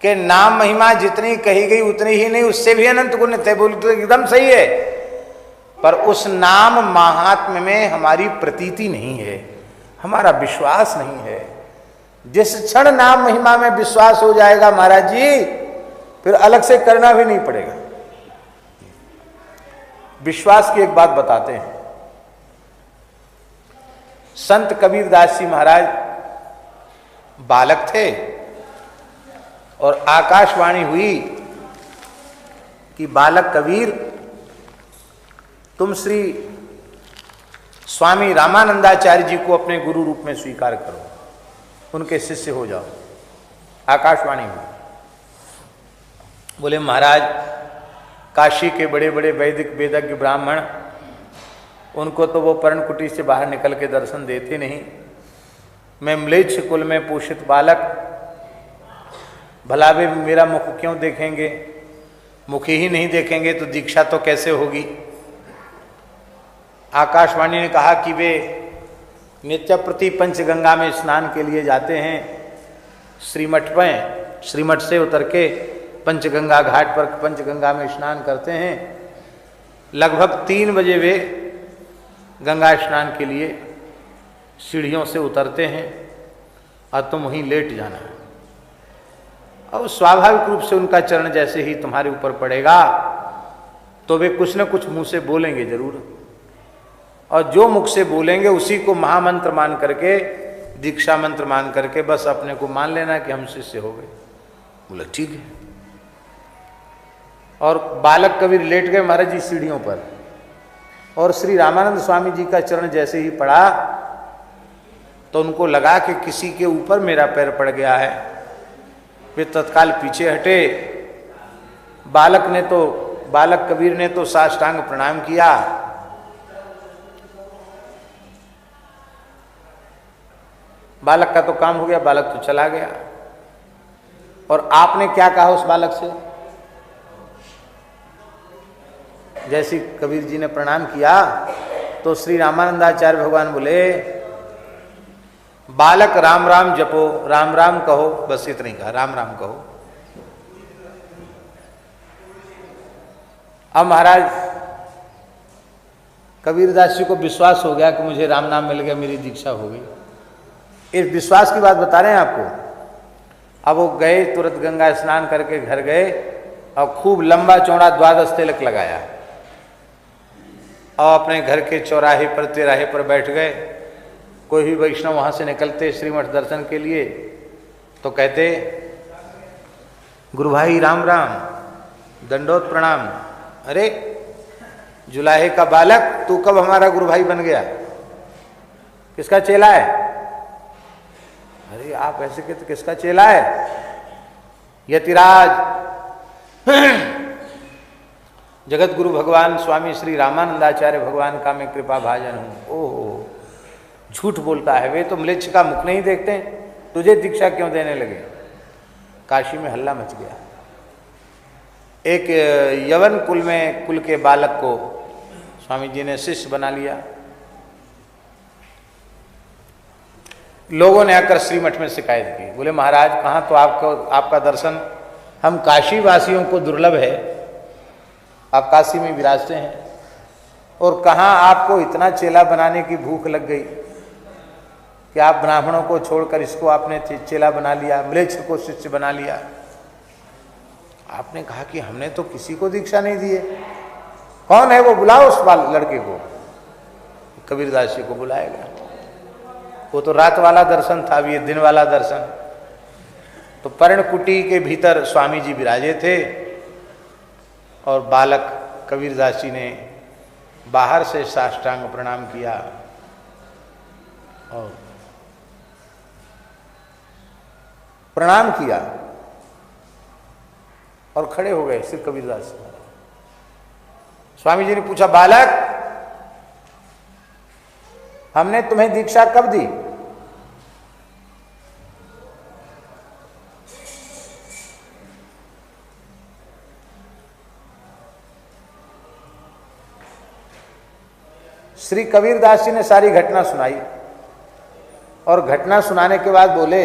कि नाम महिमा जितनी कही गई उतनी ही नहीं, उससे भी अनंत गुण थे। बोल तो एकदम सही है, पर उस नाम महात्म्य में हमारी प्रतीति नहीं है, हमारा विश्वास नहीं है। जिस क्षण नाम महिमा में विश्वास हो जाएगा महाराज जी, फिर अलग से करना भी नहीं पड़ेगा। विश्वास की एक बात बताते हैं। संत कबीरदास जी महाराज बालक थे और आकाशवाणी हुई कि बालक कबीर, तुम श्री स्वामी रामानंदाचार्य जी को अपने गुरु रूप में स्वीकार करो, उनके शिष्य हो जाओ। आकाशवाणी हुई। बोले महाराज, काशी के बड़े बड़े वैदिक वेदज्ञ ब्राह्मण, उनको तो वो पर्ण कुटी से बाहर निकल के दर्शन देते नहीं। मैं म्लेच्छ कुल में पोषित बालक, भला वे मेरा मुख क्यों देखेंगे? मुख ही नहीं देखेंगे तो दीक्षा तो कैसे होगी? आकाशवाणी ने कहा कि वे नित्य प्रति पंचगंगा में स्नान के लिए जाते हैं। श्रीमठ में, श्रीमठ से उतर के पंचगंगा घाट पर पंचगंगा में स्नान करते हैं। लगभग 3 बजे वे गंगा स्नान के लिए सीढ़ियों से उतरते हैं और तुम वहीं लेट जाना। और स्वाभाविक रूप से उनका चरण जैसे ही तुम्हारे ऊपर पड़ेगा तो वे कुछ न कुछ मुंह से बोलेंगे जरूर, और जो मुख से बोलेंगे उसी को महामंत्र मान करके, दीक्षा मंत्र मान करके बस अपने को मान लेना कि हम शिष्य हो गए। बोला ठीक है। और बालक कबीर लेट गए महाराज जी सीढ़ियों पर, और श्री रामानंद स्वामी जी का चरण जैसे ही पड़ा तो उनको लगा कि किसी के ऊपर मेरा पैर पड़ गया है। वे तत्काल पीछे हटे। बालक कबीर ने तो साष्टांग प्रणाम किया। बालक का तो काम हो गया, बालक तो चला गया। और आपने क्या कहा उस बालक से? जैसे कबीर जी ने प्रणाम किया तो श्री रामानंदाचार्य भगवान बोले, बालक राम राम जपो, राम राम कहो। बस इतना ही कहा, राम राम कहो। अब महाराज कबीरदास जी को विश्वास हो गया कि मुझे राम नाम मिल गया, मेरी दीक्षा हो गई। इस विश्वास की बात बता रहे हैं आपको। अब वो गए, तुरंत गंगा स्नान करके घर गए और खूब लंबा चौड़ा 12 तिलक लगाया और अपने घर के चौराहे पर, तिराहे पर बैठ गए। कोई भी वैष्णव वहां से निकलते श्रीमठ दर्शन के लिए तो कहते, गुरु भाई राम राम, दंडोत प्रणाम। अरे जुलाहे का बालक, तू कब हमारा गुरु भाई बन गया? किसका चेला है? अरे आप ऐसे कहते, किसका चेला है? यतिराज जगत गुरु भगवान स्वामी श्री रामानंदाचार्य भगवान का मैं कृपा भाजन हूं। ओह, झूठ बोलता है, वे तो म्लेच्छ का मुख नहीं देखते, तुझे दीक्षा क्यों देने लगे? काशी में हल्ला मच गया। एक यवन कुल के बालक को स्वामी जी ने शिष्य बना लिया। लोगों ने आकर श्रीमठ में शिकायत की। बोले महाराज, कहाँ तो आपका दर्शन हम काशी वासियों को दुर्लभ है, आप काशी में विराजते हैं, और कहाँ आपको इतना चेला बनाने की भूख लग गई कि आप ब्राह्मणों को छोड़कर इसको आपने चेला बना लिया, म्लेच्छ को शिष्य बना लिया। आपने कहा कि हमने तो किसी को दीक्षा नहीं दी है। कौन है वो? बुलाओ उस लड़के को। कबीरदास जी को बुलाया गया। वो तो रात वाला दर्शन था, अभी ये दिन वाला दर्शन। तो पर्णकुटी के भीतर स्वामी जी विराजे थे और बालक कबीरदास जी ने बाहर से साष्टांग प्रणाम किया और प्रणाम किया और खड़े हो गए श्री कबीरदास जी। स्वामी जी ने पूछा, बालक, हमने तुम्हें दीक्षा कब दी? श्री कबीरदास जी ने सारी घटना सुनाई और घटना सुनाने के बाद बोले